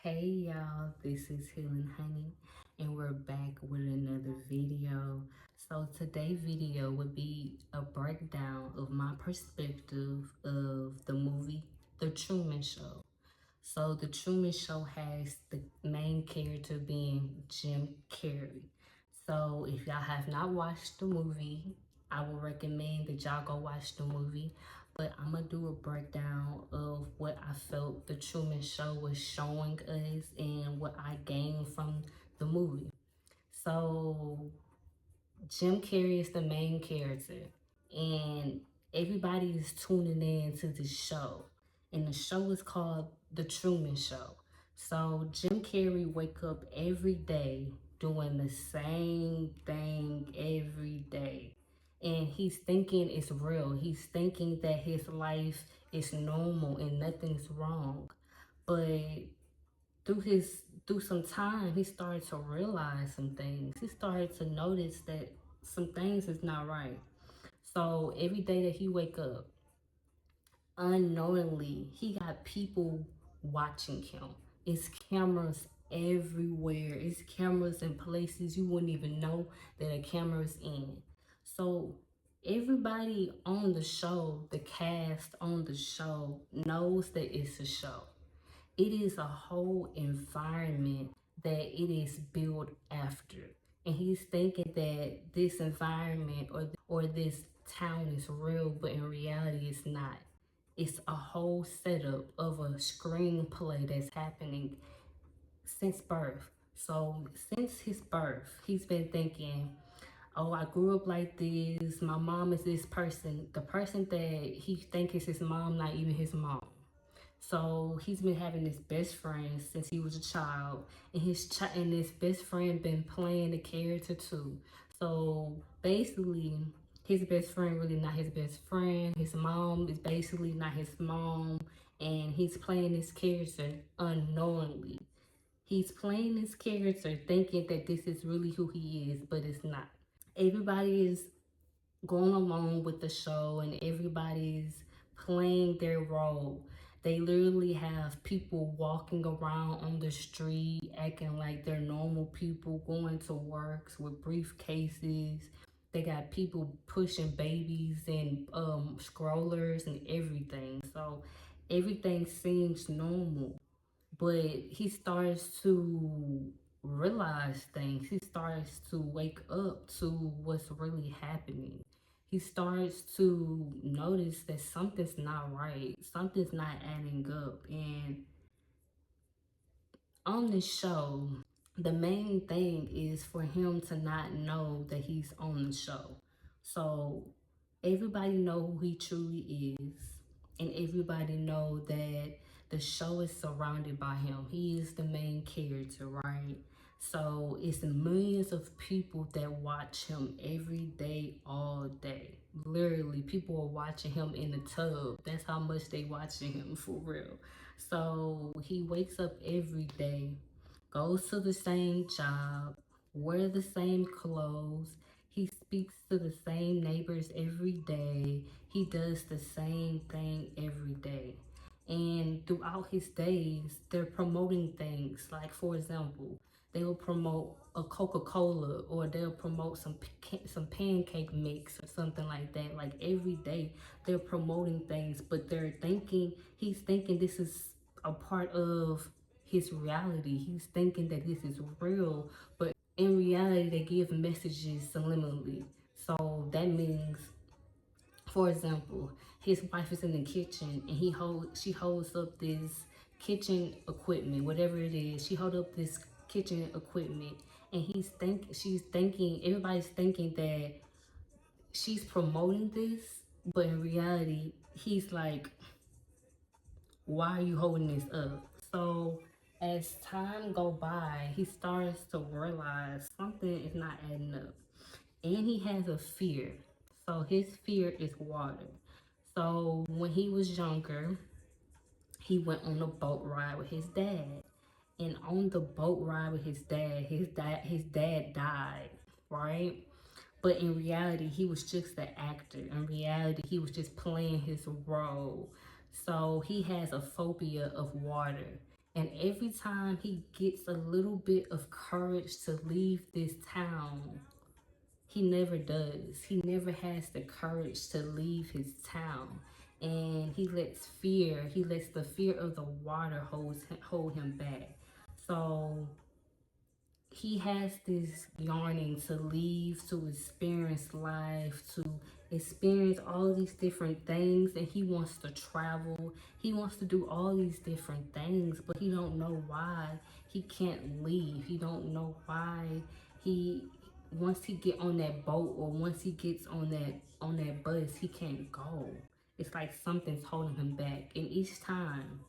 Hey y'all, this is Healing Honey, and we're back with another video. So today's video would be a breakdown of my perspective of the movie The Truman Show. So The Truman Show has the main character being Jim Carrey. So if y'all have not watched the movie, I will recommend that y'all go watch the movie. But I'm gonna do a breakdown of what I felt the Truman Show was showing us and what I gained from the movie. So Jim Carrey is the main character, and everybody is tuning in to the show. And the show is called The Truman Show. So Jim Carrey wake up every day doing the same thing every day. And he's thinking it's real. He's thinking that his life is normal and nothing's wrong. But through some time, he started to realize some things. He started to notice that some things is not right. So every day that he wake up, unknowingly, he got people watching him. It's cameras everywhere. It's cameras in places you wouldn't even know that a camera's in. So everybody on the show, the cast on the show, knows that it's a show. It is a whole environment that it is built after. And he's thinking that this environment or this town is real, but in reality it's not. It's a whole setup of a screenplay that's happening since birth. So since his birth, he's been thinking, oh, I grew up like this. My mom is this person. The person that he thinks is his mom, not even his mom. So he's been having this best friend since he was a child, and and this best friend been playing the character too. So basically, his best friend really not his best friend. His mom is basically not his mom, and he's playing this character unknowingly. He's playing this character thinking that this is really who he is, but it's not. Everybody is going along with the show and everybody's playing their role. They literally have people walking around on the street acting like they're normal people going to work with briefcases. They got people pushing babies and strollers and everything. So everything seems normal, but he starts to realize things. He starts to wake up to what's really happening. He starts to notice that something's not right, something's not adding up. And on this show, the main thing is for him to not know that he's on the show. So everybody know who he truly is, and everybody know that the show is surrounded by him. He is the main character, right? So it's millions of people that watch him every day, all day. Literally, people are watching him in the tub. That's how much they watching him, for real. So he wakes up every day, goes to the same job, wear the same clothes. He speaks to the same neighbors every day. He does the same thing every day. And throughout his days, they're promoting things. Like, for example, they'll promote a Coca-Cola, or they'll promote some pancake mix or something like that. Like every day they're promoting things, but he's thinking this is a part of his reality. He's thinking that this is real, but in reality they give messages subliminally. So that means, for example, his wife is in the kitchen and she holds up this kitchen equipment, whatever it is. She holds up this kitchen equipment, and she's thinking, everybody's thinking that she's promoting this, but in reality, he's like, why are you holding this up? So as time go by, he starts to realize something is not adding up. And he has a fear. So his fear is water. So when he was younger, he went on a boat ride with his dad. And on the boat ride with his dad died, right? But in reality, he was just an actor. In reality, he was just playing his role. So he has a phobia of water. And every time he gets a little bit of courage to leave this town, he never does. He never has the courage to leave his town. And he lets the fear of the water hold him back. So he has this yearning to leave, to experience life, to experience all these different things, and he wants to travel. He wants to do all these different things, but he don't know why he can't leave. He don't know why he once he get on that boat or once he gets on that bus, he can't go. It's like something's holding him back. And each time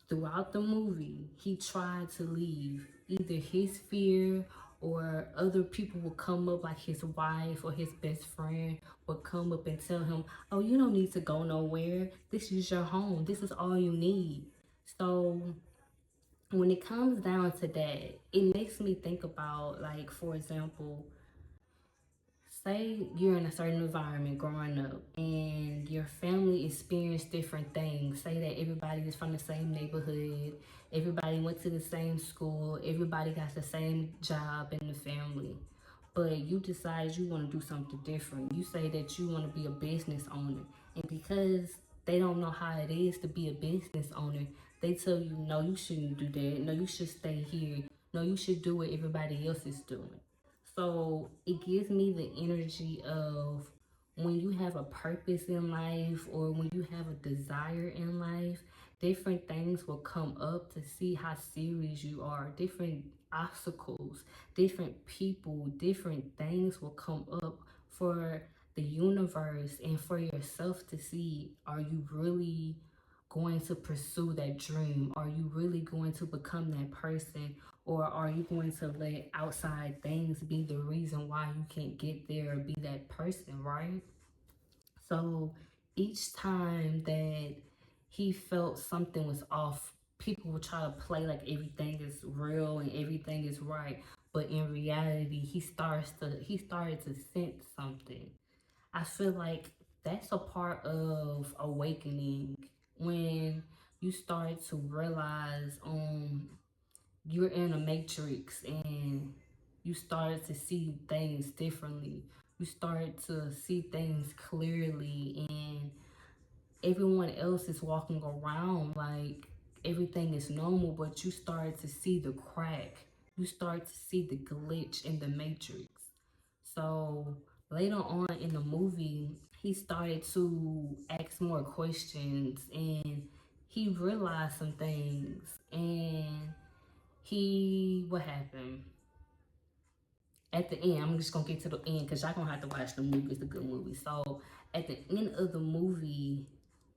throughout the movie, he tried to leave. Either his fear or other people would come up, like his wife or his best friend would come up and tell him, oh, you don't need to go nowhere. This is your home. This is all you need. So when it comes down to that, it makes me think about, like, for example, say you're in a certain environment growing up and your family experienced different things. Say that everybody is from the same neighborhood, everybody went to the same school, everybody got the same job in the family. But you decide you want to do something different. You say that you want to be a business owner. And because they don't know how it is to be a business owner, they tell you, no, you shouldn't do that. No, you should stay here. No, you should do what everybody else is doing. So it gives me the energy of when you have a purpose in life or when you have a desire in life, different things will come up to see how serious you are. Different obstacles, different people, different things will come up for the universe and for yourself to see, are you really going to pursue that dream? Are you really going to become that person? Or are you going to let outside things be the reason why you can't get there or be that person, right? So each time that he felt something was off, people will try to play like everything is real and everything is right. But in reality, he started to sense something. I feel like that's a part of awakening when you start to realize you're in a matrix and you start to see things differently. You start to see things clearly and everyone else is walking around like everything is normal, but you start to see the crack. You start to see the glitch in the matrix. So later on in the movie, he started to ask more questions and he realized some things. And what happened? At the end, I'm just gonna get to the end because y'all gonna have to watch the movie. It's a good movie. So at the end of the movie,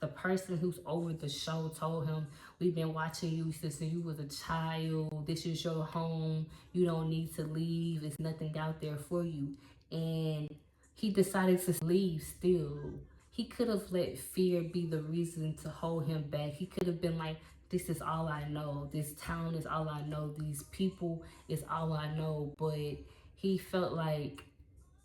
the person who's over the show told him, we've been watching you since you was a child. This is your home. You don't need to leave. There's nothing out there for you. And he decided to leave still. He could have let fear be the reason to hold him back. He could have been like, this is all I know. This town is all I know. These people is all I know. But he felt like,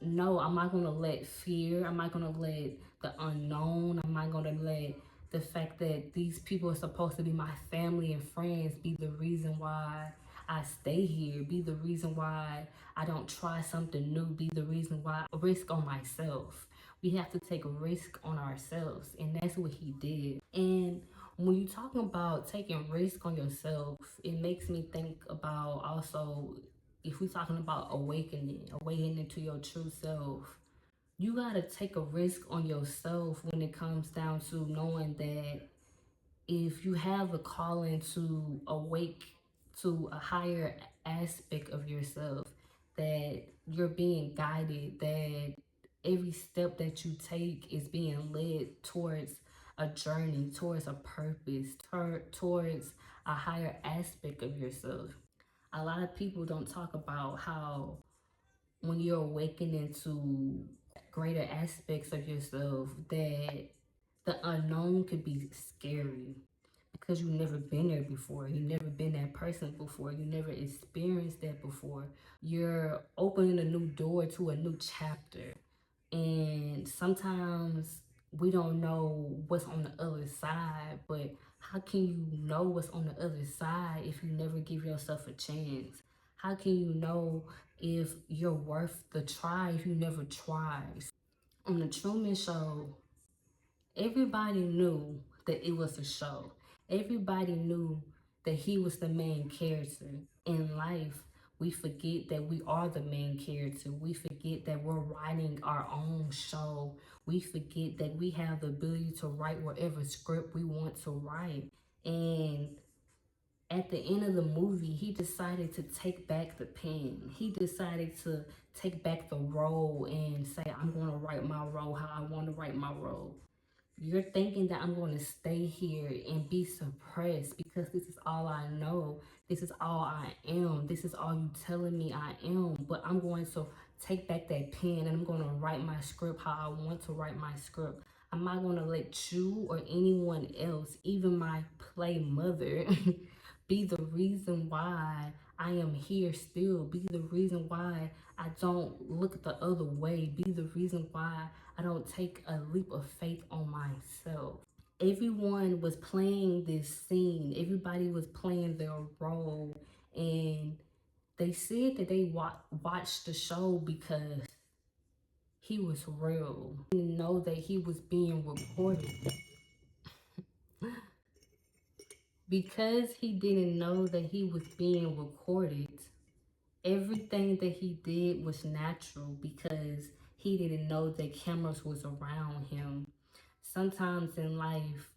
no, I'm not gonna let fear, I'm not gonna let the unknown, I'm not gonna let the fact that these people are supposed to be my family and friends be the reason why I stay here, be the reason why I don't try something new, be the reason why I risk on myself. We have to take a risk on ourselves, and that's what he did. And when you're talking about taking risk on yourself, it makes me think about also, if we're talking about awakening to your true self, you gotta take a risk on yourself when it comes down to knowing that if you have a calling to awake to a higher aspect of yourself, that you're being guided, that every step that you take is being led towards a journey, towards a purpose, towards a higher aspect of yourself. A lot of people don't talk about how when you're awakening to greater aspects of yourself, that the unknown could be scary because you've never been there before. You've never been that person before. You never experienced that before. You're opening a new door to a new chapter. And sometimes we don't know what's on the other side, but How can you know what's on the other side if you never give yourself a chance? How can you know if you're worth the try if you never try? On the Truman Show, everybody knew that it was a show. Everybody knew that he was the main character. In life, we forget that we are the main character. We forget that we're writing our own show. We forget that we have the ability to write whatever script we want to write. And at the end of the movie, he decided to take back the pen. He decided to take back the role and say, I'm going to write my role how I want to write my role. You're thinking that I'm going to stay here and be suppressed because this is all I know. This is all I am. This is all you telling me I am. But I'm going to take back that pen and I'm going to write my script how I want to write my script. I'm not going to let you or anyone else, even my play mother, be the reason why I am here still. Be the reason why I don't look the other way. Be the reason why I don't take a leap of faith on myself. Everyone was playing this scene. Everybody was playing their role. And they said that they watched the show because he was real. They didn't know that he was being recorded. Because he didn't know that he was being recorded, everything that he did was natural because he didn't know that cameras was around him. Sometimes in life,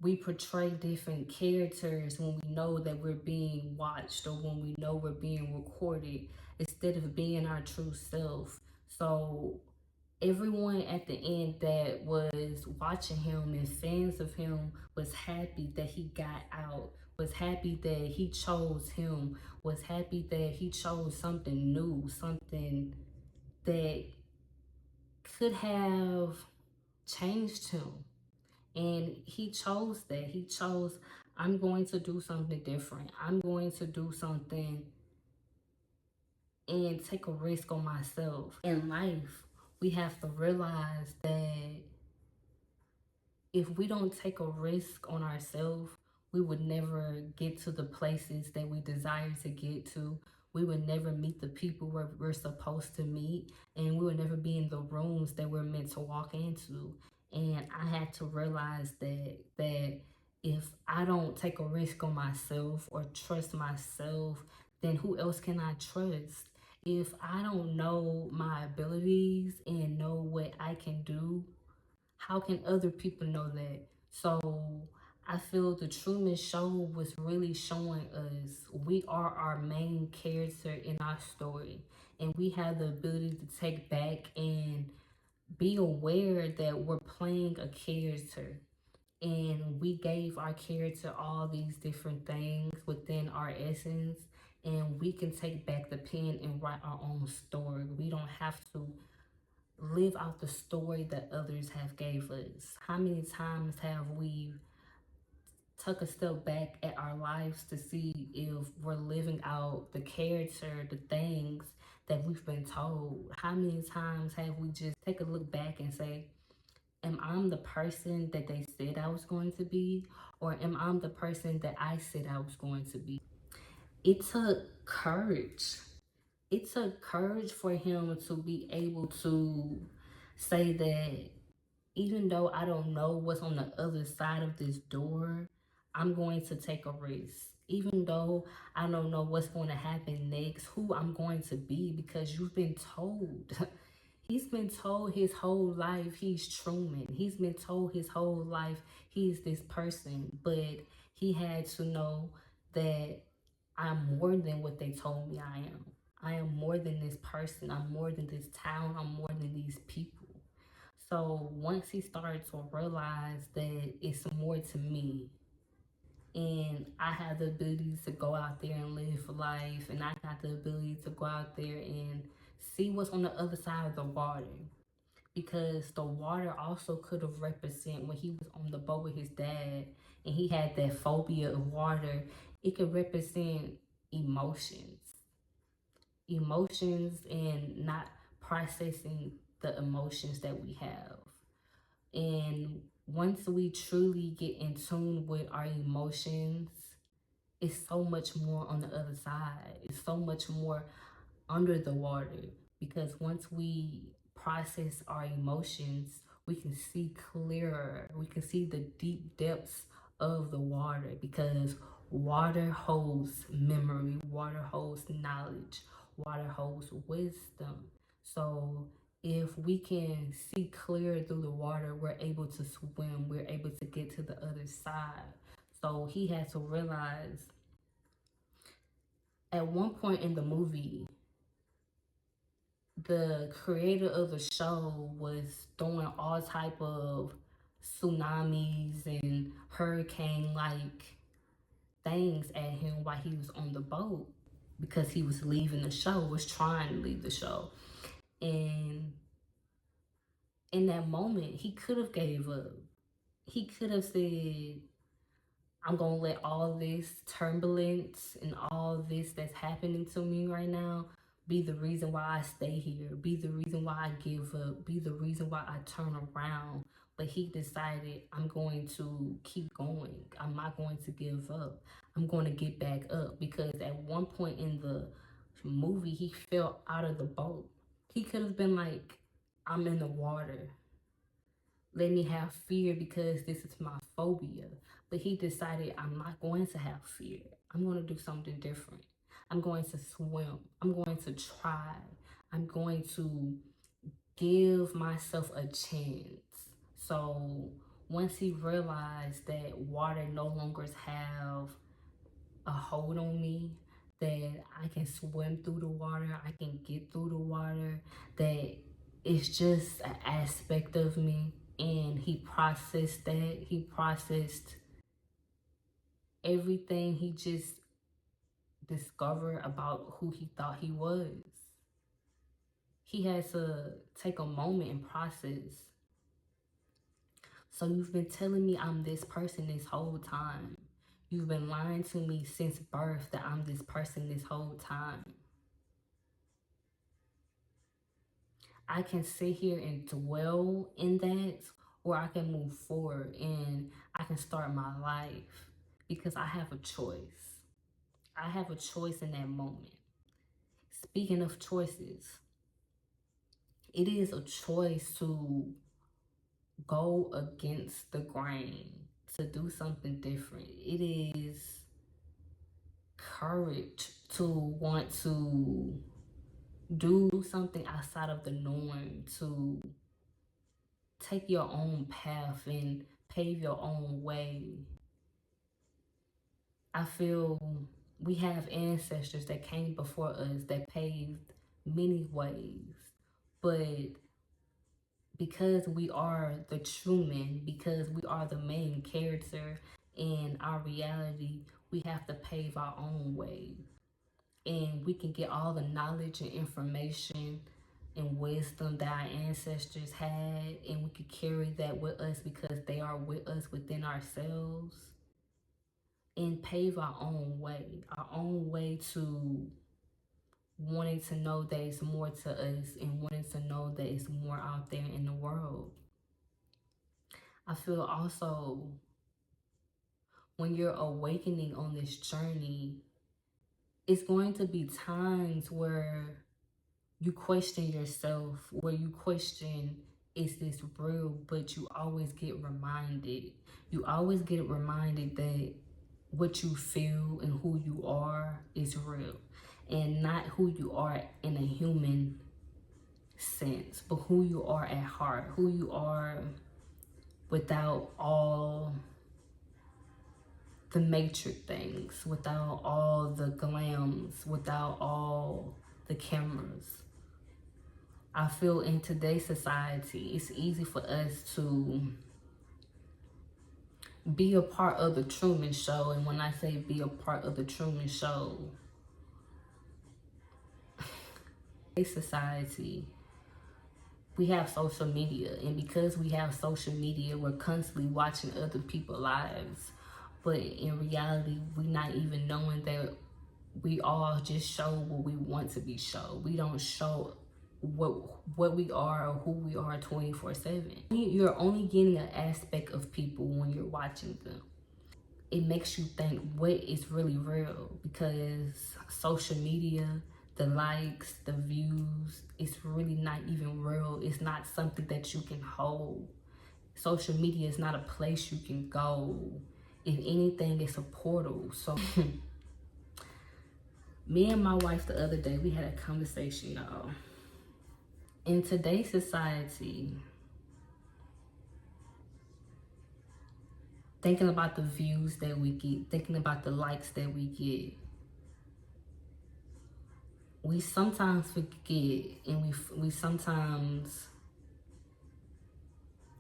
we portray different characters when we know that we're being watched or when we know we're being recorded instead of being our true self. So everyone at the end that was watching him and fans of him was happy that he got out, was happy that he chose him, was happy that he chose something new, something that could have changed him. And he chose that. He chose, I'm going to do something different. I'm going to do something and take a risk on myself. In life, we have to realize that if we don't take a risk on ourselves, we would never get to the places that we desire to get to. We would never meet the people we're supposed to meet, and we would never be in the rooms that we're meant to walk into. And I had to realize that if I don't take a risk on myself or trust myself, then who else can I trust? If I don't know my abilities and know what I can do, how can other people know that? So I feel the Truman Show was really showing us we are our main character in our story, and we have the ability to take back and be aware that we're playing a character, and we gave our character all these different things within our essence, and we can take back the pen and write our own story. We don't have to live out the story that others have gave us. How many times have we took a step back at our lives to see if we're living out the character, the things that we've been told? How many times have we just take a look back and say, am I the person that they said I was going to be? Or am I the person that I said I was going to be? It took courage. It took courage for him to be able to say that even though I don't know what's on the other side of this door, I'm going to take a risk. Even though I don't know what's going to happen next, who I'm going to be, because you've been told. He's been told his whole life he's Truman. He's been told his whole life he's this person, but he had to know that I'm more than what they told me I am. I am more than this person. I'm more than this town. I'm more than these people. So once he started to realize that it's more to me, and I have the ability to go out there and live life, and I got the ability to go out there and see what's on the other side of the water. Because the water also could have represented when he was on the boat with his dad and he had that phobia of water, it could represent emotions. Emotions and not processing the emotions that we have. And once we truly get in tune with our emotions, it's so much more on the other side. It's so much more under the water, because once we process our emotions, we can see clearer. We can see the deep depths of the water, because water holds memory, water holds knowledge, water holds wisdom. So if we can see clear through the water, we're able to swim, we're able to get to the other side. So he had to realize at one point in the movie, the creator of the show was throwing all type of tsunamis and hurricane like things at him while he was on the boat, because he was leaving the show, was trying to leave the show. And in that moment, he could have gave up. He could have said, I'm gonna let all this turbulence and all this that's happening to me right now be the reason why I stay here, be the reason why I give up, be the reason why I turn around. But he decided, I'm going to keep going. I'm not going to give up. I'm going to get back up, because at one point in the movie, he fell out of the boat. He could have been like, I'm in the water. Let me have fear because this is my phobia. But he decided, I'm not going to have fear. I'm going to do something different. I'm going to swim. I'm going to try. I'm going to give myself a chance. So once he realized that water no longer have a hold on me, that I can swim through the water, I can get through the water, that it's just an aspect of me. And he processed that. He processed everything he just discovered about who he thought he was. He had to take a moment and process. So you've been telling me I'm this person this whole time. You've been lying to me since birth that I'm this person this whole time. I can sit here and dwell in that, or I can move forward and I can start my life, because I have a choice. I have a choice in that moment. Speaking of choices, it is a choice to go against the grain, to do something different. It is courage to want to do something outside of the norm, to take your own path and pave your own way. I feel we have ancestors that came before us that paved many ways, but because we are the Truman, because we are the main character in our reality, we have to pave our own way. And we can get all the knowledge and information and wisdom that our ancestors had, and we could carry that with us because they are with us within ourselves, and pave our own way to wanting to know that it's more to us and wanting to know that it's more out there in the world. I feel also when you're awakening on this journey, it's going to be times where you question yourself, where you question, is this real? But you always get reminded. You always get reminded that what you feel and who you are is real. And not who you are in a human sense, but who you are at heart, who you are without all the matrix things, without all the glams, without all the cameras. I feel in today's society, it's easy for us to be a part of the Truman Show. And when I say be a part of the Truman Show, in society, we have social media. And because we have social media, we're constantly watching other people's lives. But in reality, we're not even knowing that we all just show what we want to be shown. We don't show what we are or who we are 24/7. You're only getting an aspect of people when you're watching them. It makes you think what is really real, because social media, the likes, the views, it's really not even real. It's not something that you can hold. Social media is not a place you can go. If anything, it's a portal. So me and my wife the other day, we had a conversation, y'all. In today's society, thinking about the views that we get, thinking about the likes that we get, we sometimes forget, and we sometimes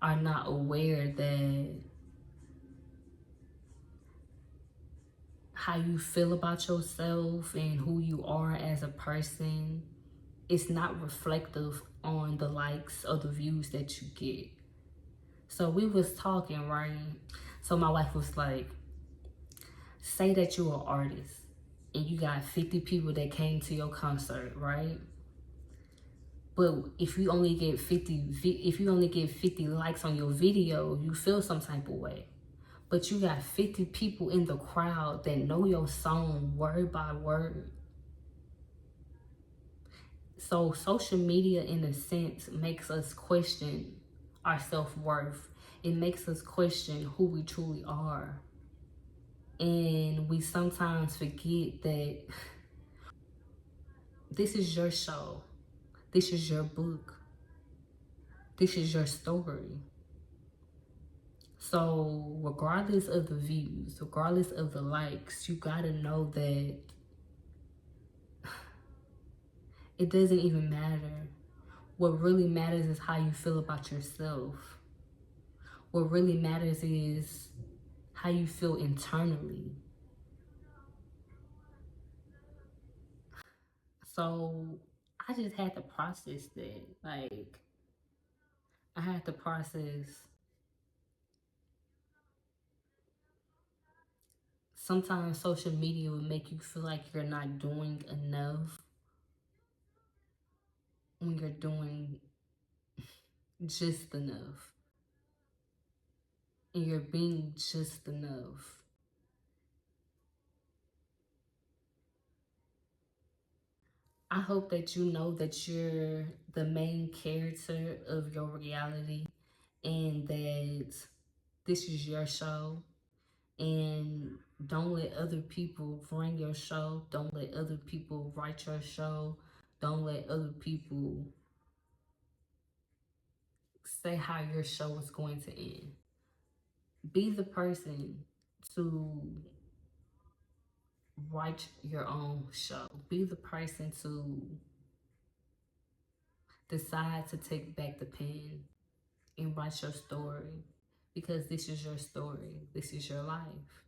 are not aware that how you feel about yourself and who you are as a person, it's not reflective on the likes or the views that you get. So we was talking, right? So my wife was like, say that you're an artist and you got 50 people that came to your concert, right? But if you only get 50 likes on your video, you feel some type of way. But you got 50 people in the crowd that know your song word by word. So social media, in a sense, makes us question our self-worth. It makes us question who we truly are. And we sometimes forget that this is your show. This is your book. This is your story. So regardless of the views, regardless of the likes, you gotta know that it doesn't even matter. What really matters is how you feel about yourself. What really matters is how you feel internally. So I just had to process that. Like, I had to process. Sometimes social media will make you feel like you're not doing enough when you're doing just enough. And you're being just enough. I hope that you know that you're the main character of your reality, and that this is your show. And don't let other people run your show. Don't let other people write your show. Don't let other people say how your show is going to end. Be the person to write your own show. Be the person to decide to take back the pen and write your story, because this is your story. This is your life.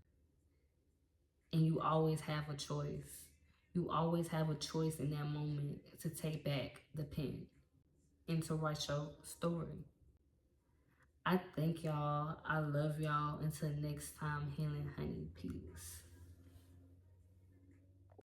And you always have a choice. You always have a choice in that moment to take back the pen and to write your story. I thank y'all. I love y'all. Until next time, healing honey. Peace.